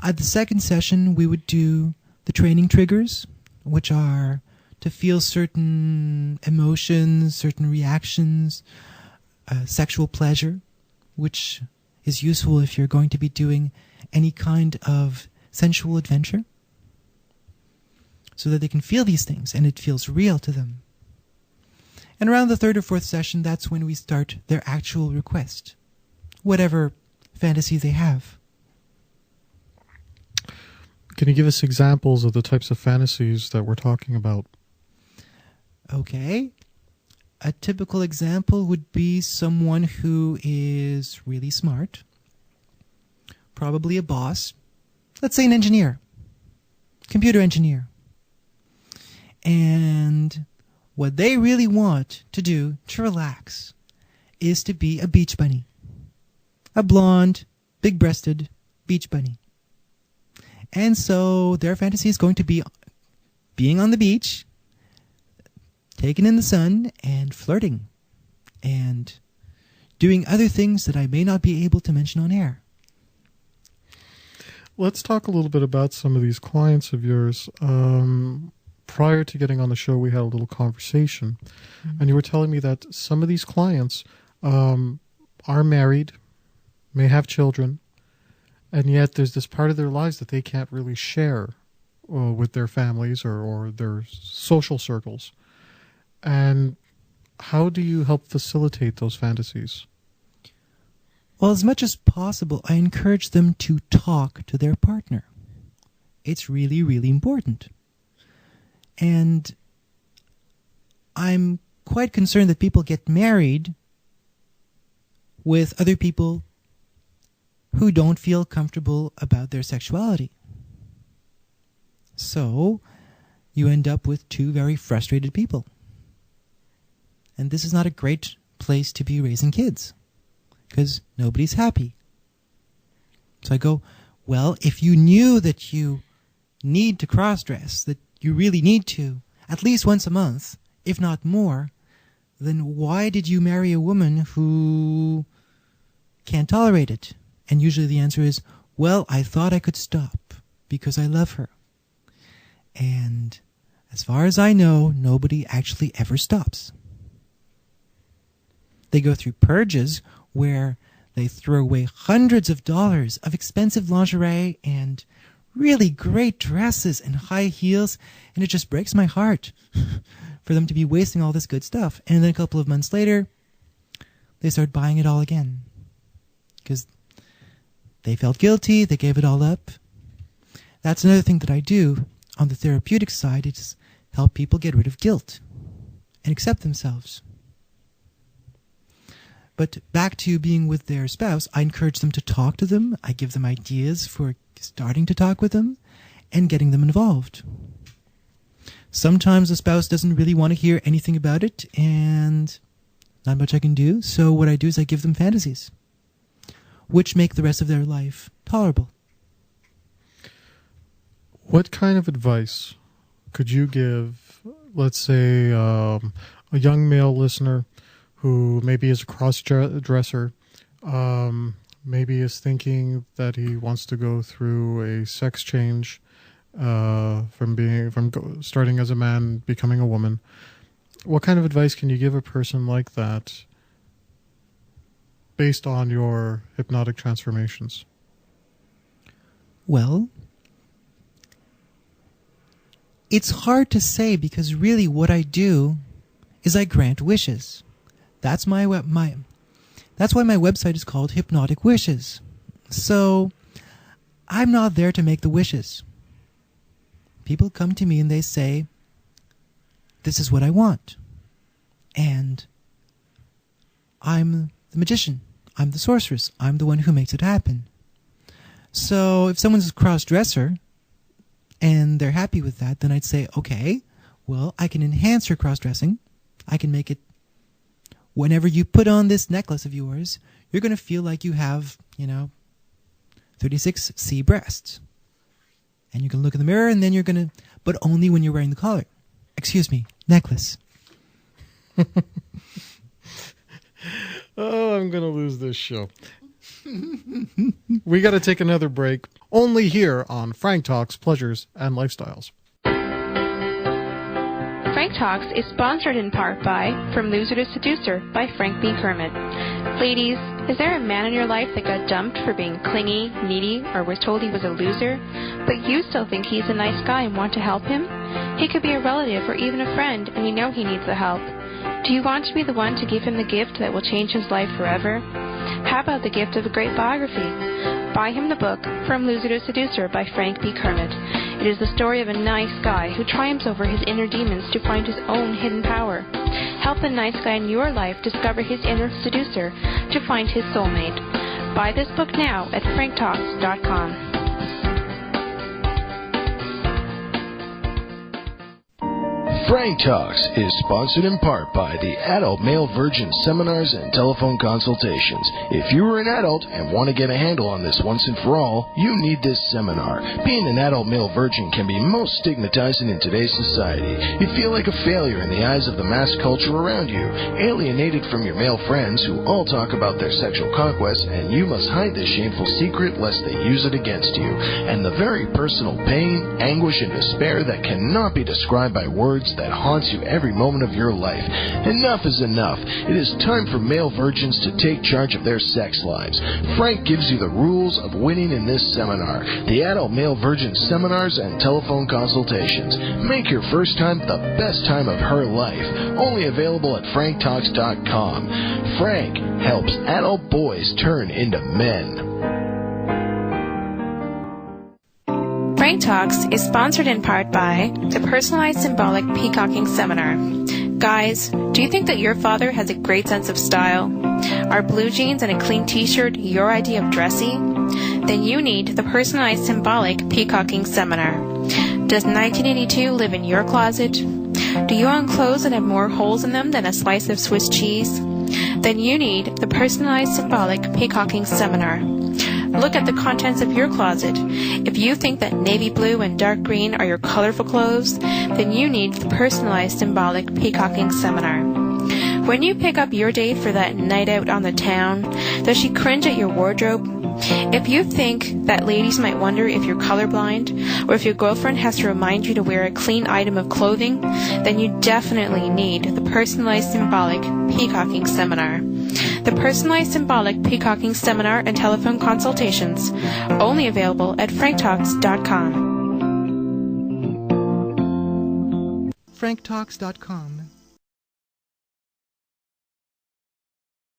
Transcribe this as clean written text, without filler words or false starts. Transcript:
At the second session, we would do the training triggers, which are to feel certain emotions, certain reactions, sexual pleasure, which is useful if you're going to be doing any kind of sensual adventure, so that they can feel these things and it feels real to them. And around the third or fourth session, that's when we start their actual request, whatever fantasy they have. Can you give us examples of the types of fantasies that we're talking about? Okay. A typical example would be someone who is really smart, probably a boss, let's say an engineer, computer engineer. And what they really want to do to relax is to be a beach bunny, a blonde, big-breasted beach bunny. And so their fantasy is going to be being on the beach, taken in the sun, and flirting, and doing other things that I may not be able to mention on air. Let's talk a little bit about some of these clients of yours. Prior to getting on the show, we had a little conversation, and you were telling me that some of these clients are married, may have children, and yet there's this part of their lives that they can't really share with their families or their social circles. And how do you help facilitate those fantasies? Well, as much as possible, I encourage them to talk to their partner. It's really, really important. And I'm quite concerned that people get married with other people who don't feel comfortable about their sexuality. So you end up with two very frustrated people. And this is not a great place to be raising kids, because nobody's happy. So I go, well, if you knew that you need to cross-dress, that you really need to, at least once a month, if not more, then why did you marry a woman who can't tolerate it? And usually the answer is, well, I thought I could stop because I love her. And as far as I know, nobody actually ever stops. They go through purges where they throw away hundreds of dollars of expensive lingerie and really great dresses and high heels, and it just breaks my heart for them to be wasting all this good stuff. And then a couple of months later, they start buying it all again because they felt guilty, they gave it all up. That's another thing that I do on the therapeutic side, is help people get rid of guilt and accept themselves. But back to being with their spouse, I encourage them to talk to them. I give them ideas for starting to talk with them and getting them involved. Sometimes the spouse doesn't really want to hear anything about it, and not much I can do. So what I do is I give them fantasies, which make the rest of their life tolerable. What kind of advice could you give, let's say, a young male listener who maybe is a cross-dresser, maybe is thinking that he wants to go through a sex change from starting as a man, becoming a woman? What kind of advice can you give a person like that based on your hypnotic transformations? Well, it's hard to say, because really what I do is I grant wishes. That's why my website is called Hypnotic Wishes. So I'm not there to make the wishes. People come to me and they say, this is what I want. And I'm the magician. I'm the sorceress. I'm the one who makes it happen. So if someone's a cross-dresser and they're happy with that, then I'd say, okay, well, I can enhance your cross-dressing. I can make it, whenever you put on this necklace of yours, you're going to feel like you have, 36C breasts. And you can look in the mirror, and then you're going to, but only when you're wearing the collar. Excuse me, necklace. Oh, I'm going to lose this show. We got to take another break. Only here on Frank Talks, Pleasures, and Lifestyles. Frank Talks is sponsored in part by From Loser to Seducer by Frank B. Kermit. Ladies, is there a man in your life that got dumped for being clingy, needy, or was told he was a loser, but you still think he's a nice guy and want to help him? He could be a relative or even a friend, and you know he needs the help. Do you want to be the one to give him the gift that will change his life forever? How about the gift of a great biography? Buy him the book, From Loser to Seducer by Frank B. Kermit. It is the story of a nice guy who triumphs over his inner demons to find his own hidden power. Help the nice guy in your life discover his inner seducer to find his soulmate. Buy this book now at franktalks.com. Frank Talks is sponsored in part by the Adult Male Virgin Seminars and Telephone Consultations. If you are an adult and want to get a handle on this once and for all, you need this seminar. Being an adult male virgin can be most stigmatizing in today's society. You feel like a failure in the eyes of the mass culture around you, alienated from your male friends who all talk about their sexual conquests, and you must hide this shameful secret lest they use it against you. And the very personal pain, anguish, and despair that cannot be described by words that haunts you every moment of your life. Enough is enough. It is time for male virgins to take charge of their sex lives. Frank gives you the rules of winning in this seminar. The Adult Male Virgin Seminars and Telephone Consultations. Make your first time the best time of her life. Only available at franktalks.com. Frank helps adult boys turn into men. Frank Talks is sponsored in part by the Personalized Symbolic Peacocking Seminar. Guys, do you think that your father has a great sense of style? Are blue jeans and a clean t-shirt your idea of dressy? Then you need the Personalized Symbolic Peacocking Seminar. Does 1982 live in your closet? Do you own clothes that have more holes in them than a slice of Swiss cheese? Then you need the Personalized Symbolic Peacocking Seminar. Look at the contents of your closet. If you think that navy blue and dark green are your colorful clothes, then you need the Personalized Symbolic Peacocking Seminar. When you pick up your date for that night out on the town, does she cringe at your wardrobe? If you think that ladies might wonder if you're colorblind, or if your girlfriend has to remind you to wear a clean item of clothing, then you definitely need the Personalized Symbolic Peacocking Seminar. The Personalized Symbolic Peacocking Seminar and Telephone Consultations, only available at franktalks.com. franktalks.com.